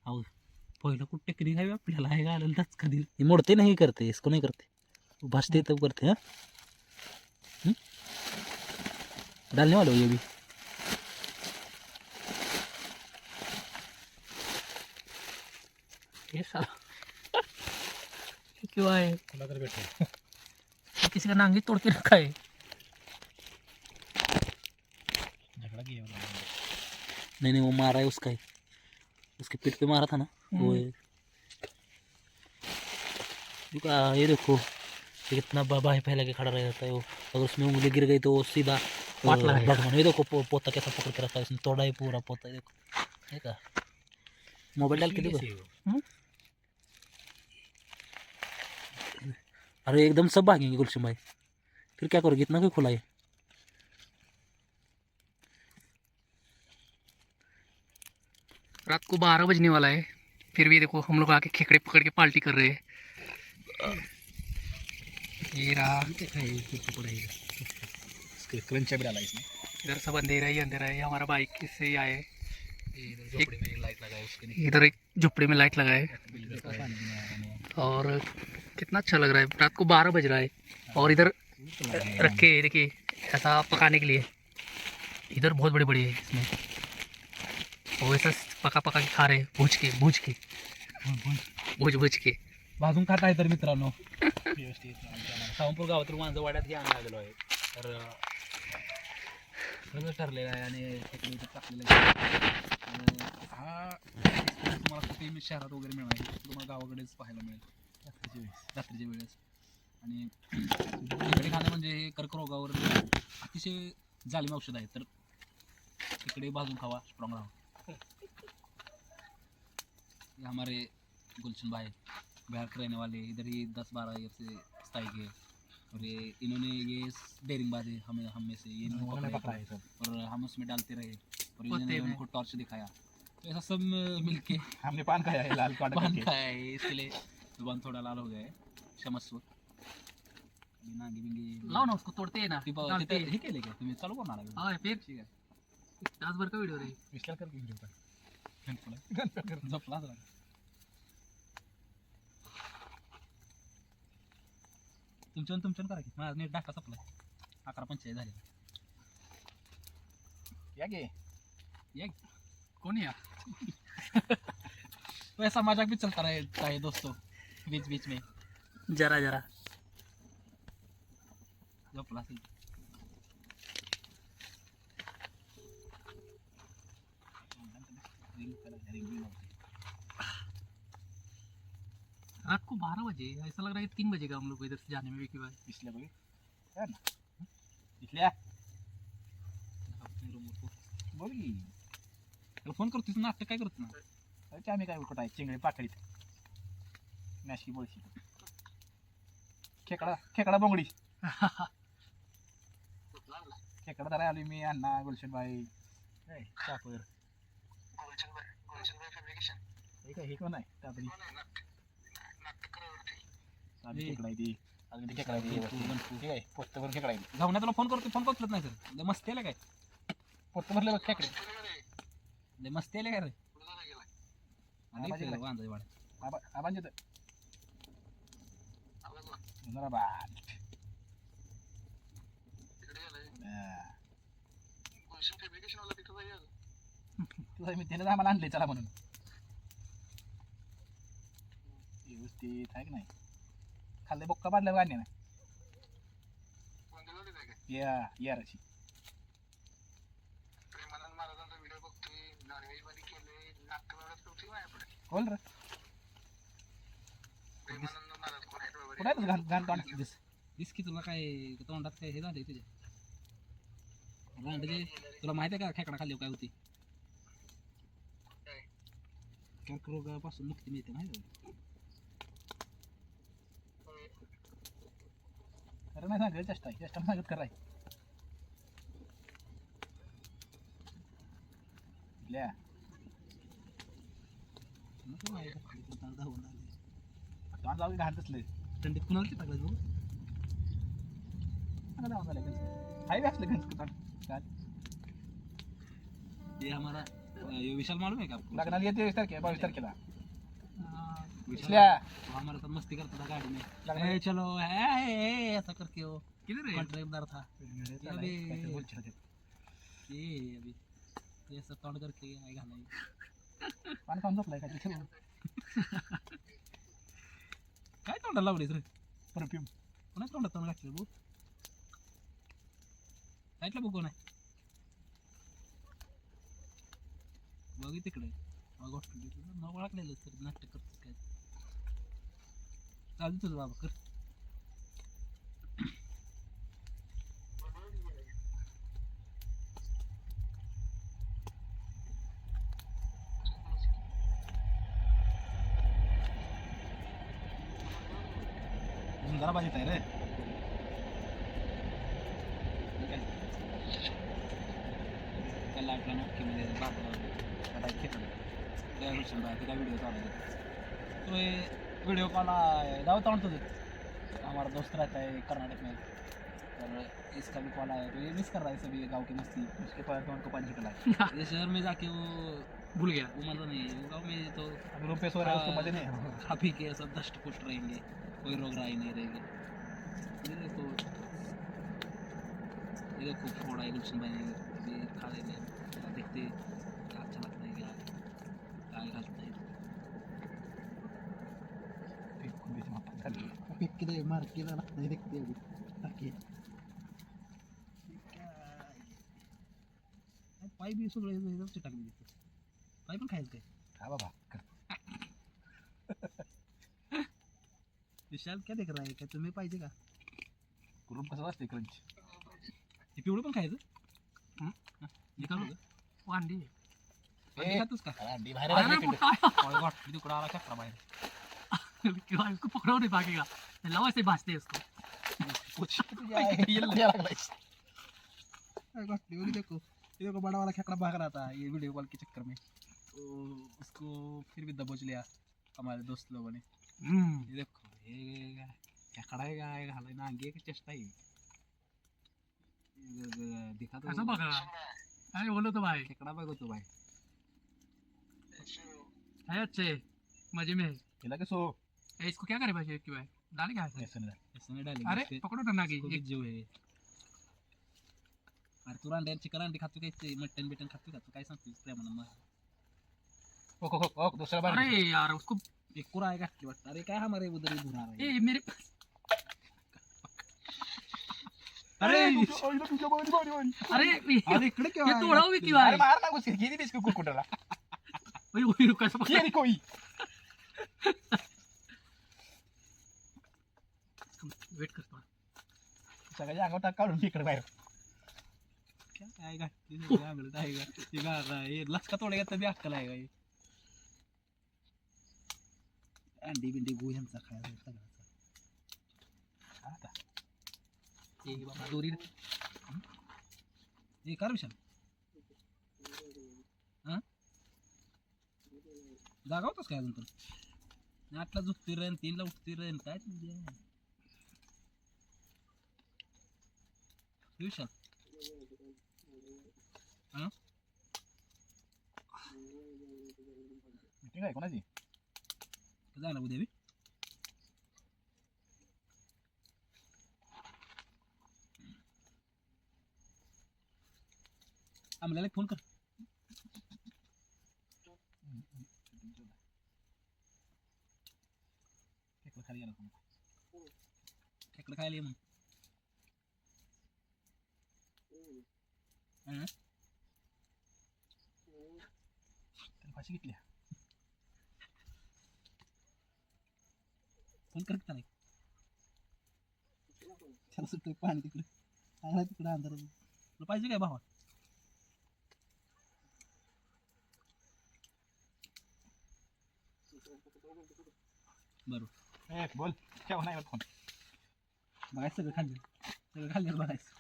अहो पहिलं कुठं टेक्निक आहे आपल्याला आहे घालायला त्याच कधी हे मोडते नाही करते इसको नाही करते भाजते तब करते हाँ डालने वाले हो ये भी ये साला क्यों आए बैठे किसी का नांगी तोड़ के रखा है झगड़ा किया नहीं वो मारा है उसका ही उसके पीठ पे मारा था ना वो है ये देखो ये कितना बाहें फैला के खड़ा रह जाता है वो अगर उसमें उंगली गिर गई तो वो सीधा भगवान ये देखो पोता कैसा पकड़ के रखा है इसने तोड़ा ही पूरा पोता देखो है का मोबाइल डाल के देखो अरे एकदम सब भागेंगे गुलशन भाई फिर क्या करोगे इतना क्यों खुला है रात को 12 बजने वाला है फिर भी देखो हम लोग आके खेकड़े पकड़ के पार्टी कर रहे हैं ये रहा क्रंच भी डाला इसने इधर सब अंधेरा ही अंधेरा है हमारा बाइक से ही आए झोपड़ी में लाइट लगाए उसके इधर एक झुपड़ी में लाइट लगाए और कितना अच्छा लग रहा है रात को 12 बज रहा है और इधर रखे देखिए ऐसा पकाने के लिए इधर बहुत बड़े बड़े है इसमें और ऐसा पका पका के खा रहे हैं भूज के भाजून खात आहे तर मित्रांनो सावंतपूर गावातील मांजर वाड्यात घ्यायला लागलो आहे तर सगळं ठरलेलं आहे आणि तिकडे टाकलेलं आहे हा तुम्हाला कुठेही शहरात वगैरे मिळणार तुम्हाला गावाकडेच पाहायला मिळेल रात्रीच्या वेळेस आणि तिकडे खाणं म्हणजे हे कर्करोगावर अतिशय जालिम औषध आहे तर तिकडे भाजून खावा स्ट्रॉंग राहा हमारे गुलशन भाई बिहार के रहने वाले इधर ही 10-12 ईयर से स्थायी के और ये इन्होंने ये डेयरिंगबाज है हम में से ये पकड़ा है और हम उसमें डालते रहे और इन्होंने उनको टॉर्च दिखाया तो ऐसा सब मिलके हमने पान खाया है लाल पान खाया है इसके लिए जुबान थोड़ा लाल हो गया है क्षमस्व नांगी बिंगी लाओ ना उसको तोड़ते हैं ना हे केले का तुम्ही चालू करणार आहे हाँ फिर ठीक आहे तासभर का वीडियो रे विश्लेषण करके व्हिडिओ का झोपला तुमच्यावर करा की माझा नेट डाटा संपलाय 11:45 झाले या गे या कौन है यार तो ऐसा मजाक भी चलता रहता है दोस्तों बीच बीच में जरा जरा झोपला असेल रात को 12 बजे ऐसा लग रहा है 3 बजे का हम लोग को इधर से जाने में भी बाय इसलिए बघे है ना इसलिए बोल की त्याला फोन करतोस नाटक काय करतो ना अरे आम्ही काय कुठं आहे चिंगळे पाकडीत मॅशी बोलशी खेकडा बोंगडी खेकडा धराय आलोय मी अण्णा गुलशन भाई चापर हे कोण आहे त्यातली धावण्या तुला फोन करतो फोन करतोच नाही सर मस्ती आला काय पोत भरले बघ खेकडे मस्ती आले काय रे वांदा वाड आबांचे तर जरा बाद तुझा मी त्याने आम्हाला आणले चला म्हणून व्यवस्थित आहे की नाही खाल्ले बोक्का बांधल्या गाणे ना या रशी बोल रे कुठे घाण घाण तोंड दिस की तुला काय तोंडात काय हे झालंय तुझ्या म्हणजे तुला माहिती आहे का खेकडा खाल्ली काय होती कर्करोगापासून मुक्ती मिळते माहिती खरं नाही सांगेल चेष्टा सांगत कराय जाऊ घाण असले थंडीत कुणाला टाकलं बघू हाईवे असले घंस ये हमारा ये विशाल मालूम है क्या आपको? लग्नाला येते 22 तारखेला 22 तारखेला विशाल इसलिए वो हमारे साथ मस्ती करता था गाड़ी में, लग्न- ए चलो ऐसा करके वो किधर है कॉन्ट्रैक्टर था काहीतरी बोलतील ते. ये अभी ये सब तोंड करके आएगा नहीं पाणी खाऊन झोपलाय काय तिथे काय तोंडाला लावलीस रे? परफ्यूम कोणाच तोंडात तोंड घातलं भाऊ? साईडला बघू नाही बघ तिकडे मग ओळखलेलं तर नाट्य करतोस काय चालू तुझं बाबा कर. जरा भाजीत आहे रे त्याला आपल्या नक्कीमध्ये का व्हिडिओ चालू तो वीडियो कॉल दाव तोड़ तुझे हमारा दोस्त रहता है कर्नाटक में और इसका भी कॉल आया तो ये मिस कर रहा है सभी गाँव की मस्ती. उसके पास तो उनको पानी निकला ये शहर में जाके वो भूल गया वो मतलब नहीं है गाँव में तो अभी रुपये सो रहा है उसको मजे नहीं खा पी के सब दष्ट पुष्ट रहेंगे कोई रोग राई नहीं रहेगी. ये देखो फोड़ा है गुलशन भाई ने अभी खा लेंगे देखते क्या अच्छा लगता है क्या घालता है किती मार केला नाही देखते अभी पाय बी सगळे चिटाकले दिसते पाय पण खायचं काय हा बाबा विशाल क्या देख रहा है क्या तुम्हें पाहिजे का रूम कसं वाजते क्रंच हे पिवळं पण खायचं निकाल वांडी ए, खातोस का अंडी बाहेर अरे लागली कुत्ता ओय गॉड मी तिकडं आला चक्रा बाहेर क्यों इसको पकड़ो नहीं भागेगा लवा से भाजते हैं उसको कुछ तुझ्या ये लागलाय ओय गॉड ये देखो बड़ा वाला खेकड़ा भाग रहा था ये वीडियो कॉल के चक्कर में तो उसको फिर भी दबोच लिया हमारे दोस्त लोगों ने. ये देखो ये खेकड़ा है गाय घाला ना आगे की चेष्टा है दिखा तो ऐसा पकड़ा अरे बोलो तो भाई खेकड़ा भागो तो भाई है अच्छे मजे में है हिला कसो ए, इसको क्या करे भाई कि भाई डाल क्या है नेसन ऐसे नहीं डालेंगे अरे इसके- पकड़ो ना नागी इसको भी जीव है. अरे तू अंड्यान चिकन अंडी खातो काय मटन बिटन खातो का तू काय सांगतोस प्रेमानं मग ओ दुसरा बार अरे यार उसको एक कुरा आहे घातली वाटतं अरे काय हमारे उधर ही घुरा रहा है ए मेरे अरे तुझ्या बारी बारी बारी अरे अरे इकडे ये केव्हा तोड़ा हुई क्यों अरे है मार ना घुस गेली बिस्कुट कुकुटाला वही वही कैसे पकड़ा ये कोई वेट कर थोड़ा सगळ्या अंगावर काढून इकडे बाहेर क्या आएगा ये आंगलत आएगा ये गा रहा है ये लचका तोड़ेगा तभी अक्कल आएगा ये अंडी बिंडी गो यांचा खायला सगळ्याचा आता ये बाबा दूरी हे कर विशाल हां जागा होतास काय अजून तर 8ला झोपती रे 3ला उठती रे काय तुझे विशाल हां मीटिंग आहे कोणाची जाणार उद्या बी आम्हाला एक फोन कर खेकडं खाली गेला कोण खेकडं खायला ये मग हां त्याला फाशी घेतली फोन कर त्याला त्याला सुटतोय पाणी तिकडे चांगला तिकडे अंधार तुला पाहिजे काय भावा बरोबर ए बोल केव्हा नाही फोन बघायचं सगळं खाल्लं बघायचं